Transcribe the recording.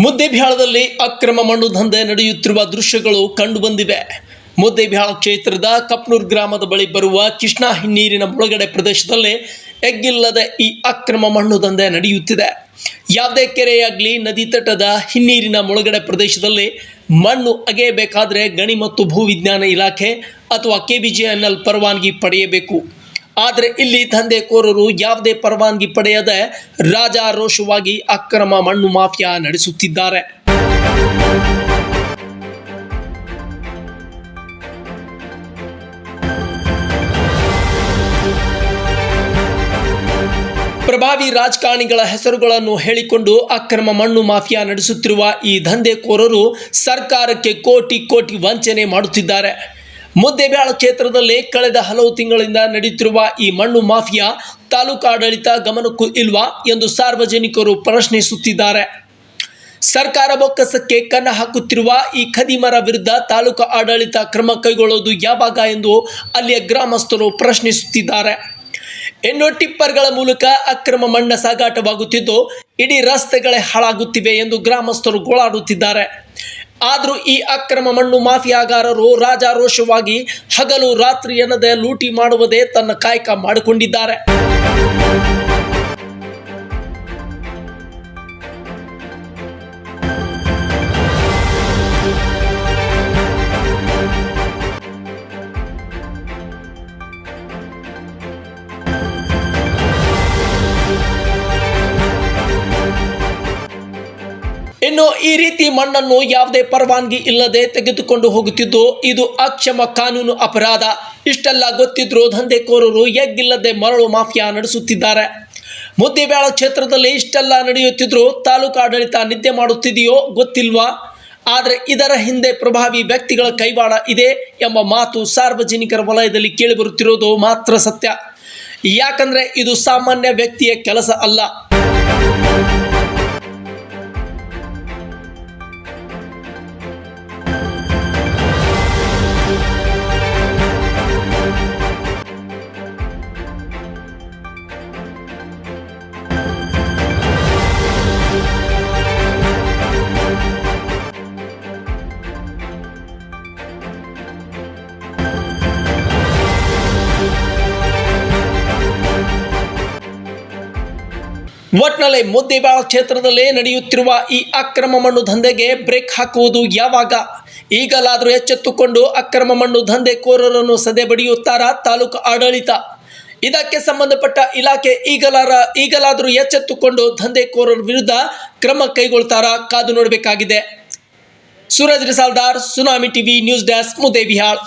ಮುದ್ದೇಬಿಹಾಳದಲ್ಲಿ ಅಕ್ರಮ ಮಣ್ಣು ದಂಧೆ ನಡೆಯುತ್ತಿರುವ ದೃಶ್ಯಗಳು ಕಂಡುಬಂದಿವೆ. ಮುದ್ದೇಬಿಹಾಳ ಕ್ಷೇತ್ರದ ಕಪ್ನೂರ್ ಗ್ರಾಮದ ಬಳಿ ಬರುವ ಕೃಷ್ಣಾ ಹಿನ್ನೀರಿನ ಮುಳುಗಡೆ ಪ್ರದೇಶದಲ್ಲಿ ಎಗ್ಗಿಲ್ಲದೆ ಈ ಅಕ್ರಮ ಮಣ್ಣು ದಂಧೆ ನಡೆಯುತ್ತಿದೆ. ಯಾವುದೇ ಕೆರೆಯಾಗಲಿ ನದಿ ತಟದ ಹಿನ್ನೀರಿನ ಮುಳುಗಡೆ ಪ್ರದೇಶದಲ್ಲಿ ಮಣ್ಣು ಅಗೆಯಬೇಕಾದರೆ ಗಣಿ ಮತ್ತು ಭೂವಿಜ್ಞಾನ ಇಲಾಖೆ ಅಥವಾ KBJNL ಪರವಾನಗಿ ಪಡೆಯಬೇಕು. ಆದರೆ ಇಲ್ಲಿ ದಂಧೆಕೋರರು ಯಾವುದೇ ಪರವಾನಗಿ ಪಡೆಯದೆ ರಾಜಾರೋಷವಾಗಿ ಅಕ್ರಮ ಮಣ್ಣು ಮಾಫಿಯಾ ನಡೆಸುತ್ತಿದ್ದಾರೆ. ಪ್ರಭಾವಿ ರಾಜಕಾರಣಿಗಳ ಹೆಸರುಗಳನ್ನು ಹೇಳಿಕೊಂಡು ಅಕ್ರಮ ಮಣ್ಣು ಮಾಫಿಯಾ ನಡೆಸುತ್ತಿರುವ ಈ ದಂಧೆಕೋರರು ಸರ್ಕಾರಕ್ಕೆ ಕೋಟಿ ಕೋಟಿ ವಂಚನೆ ಮಾಡುತ್ತಿದ್ದಾರೆ. ಮುದ್ದೇಬಿಹಾಳ ಕ್ಷೇತ್ರದಲ್ಲಿ ಕಳೆದ ಹಲವು ತಿಂಗಳಿಂದ ನಡೆಯುತ್ತಿರುವ ಈ ಮಣ್ಣು ಮಾಫಿಯಾ ತಾಲೂಕು ಆಡಳಿತ ಗಮನಕ್ಕೂ ಇಲ್ವಾ ಎಂದು ಸಾರ್ವಜನಿಕರು ಪ್ರಶ್ನಿಸುತ್ತಿದ್ದಾರೆ. ಸರ್ಕಾರ ಬೊಕ್ಕಸಕ್ಕೆ ಕನ್ನ ಹಾಕುತ್ತಿರುವ ಈ ಖದೀಮರ ವಿರುದ್ಧ ತಾಲೂಕು ಆಡಳಿತ ಕ್ರಮ ಕೈಗೊಳ್ಳುವುದು ಯಾವಾಗ ಎಂದು ಅಲ್ಲಿಯ ಗ್ರಾಮಸ್ಥರು ಪ್ರಶ್ನಿಸುತ್ತಿದ್ದಾರೆ. ಇನ್ನು ಟಿಪ್ಪರ್ಗಳ ಮೂಲಕ ಅಕ್ರಮ ಮಣ್ಣ ಸಾಗಾಟವಾಗುತ್ತಿದ್ದು ಇಡೀ ರಸ್ತೆಗಳೇ ಹಾಳಾಗುತ್ತಿವೆ ಎಂದು ಗ್ರಾಮಸ್ಥರು ಗೋಳಾಡುತ್ತಿದ್ದಾರೆ. ಆದರೂ ಈ ಅಕ್ರಮ ಮಣ್ಣು ಮಾಫಿಯಾಗಾರರು ರಾಜಾರೋಷವಾಗಿ ಹಗಲು ರಾತ್ರಿ ಎನ್ನದೆ ಲೂಟಿ ಮಾಡುವುದೇ ತನ್ನ ಕಾಯಕ ಮಾಡಿಕೊಂಡಿದ್ದಾರೆ. ಇನ್ನು ಈ ರೀತಿ ಮಣ್ಣನ್ನು ಯಾವುದೇ ಪರವಾನಗಿ ಇಲ್ಲದೆ ತೆಗೆದುಕೊಂಡು ಹೋಗುತ್ತಿದ್ದು ಇದು ಅಕ್ಷಮ ಕಾನೂನು ಅಪರಾಧ. ಇಷ್ಟೆಲ್ಲ ಗೊತ್ತಿದ್ರೂ ದಂಧೆಕೋರರು ಎಗ್ಗಿಲ್ಲದೆ ಮರಳು ಮಾಫಿಯಾ ನಡೆಸುತ್ತಿದ್ದಾರೆ. ಮುದ್ದೇಬಿಹಾಳ ಕ್ಷೇತ್ರದಲ್ಲಿ ಇಷ್ಟೆಲ್ಲ ನಡೆಯುತ್ತಿದ್ರೂ ತಾಲೂಕು ಆಡಳಿತ ನಿದ್ದೆ ಮಾಡುತ್ತಿದೆಯೋ ಗೊತ್ತಿಲ್ವಾ? ಆದರೆ ಇದರ ಹಿಂದೆ ಪ್ರಭಾವಿ ವ್ಯಕ್ತಿಗಳ ಕೈವಾಡ ಇದೆ ಎಂಬ ಮಾತು ಸಾರ್ವಜನಿಕರ ವಲಯದಲ್ಲಿ ಕೇಳಿಬರುತ್ತಿರೋದು ಮಾತ್ರ ಸತ್ಯ. ಯಾಕಂದ್ರೆ ಇದು ಸಾಮಾನ್ಯ ವ್ಯಕ್ತಿಯ ಕೆಲಸ ಅಲ್ಲ. ಒಟ್ನಲ್ಲಿ ಮುದ್ದೇಬಿಹಾಳ ಕ್ಷೇತ್ರದಲ್ಲಿ ನಡೆಯುತ್ತಿರುವ ಈ ಅಕ್ರಮ ಮಣ್ಣು ದಂಧೆಗೆ ಬ್ರೇಕ್ ಹಾಕುವುದು ಯಾವಾಗ? ಈಗಲಾದರೂ ಎಚ್ಚೆತ್ತುಕೊಂಡು ಅಕ್ರಮ ಮಣ್ಣು ದಂಧೆಕೋರರನ್ನು ಸದೆ ಬಡಿಯುತ್ತಾರಾ ತಾಲೂಕು ಆಡಳಿತ? ಇದಕ್ಕೆ ಸಂಬಂಧಪಟ್ಟ ಇಲಾಖೆ ಈಗಲಾದರೂ ಎಚ್ಚೆತ್ತುಕೊಂಡು ದಂಧೆಕೋರರ ವಿರುದ್ಧ ಕ್ರಮ ಕೈಗೊಳ್ತಾರಾ? ಕಾದು ನೋಡಬೇಕಾಗಿದೆ. Suraj Risaldar, Tsunami TV news desk, Muddebihal.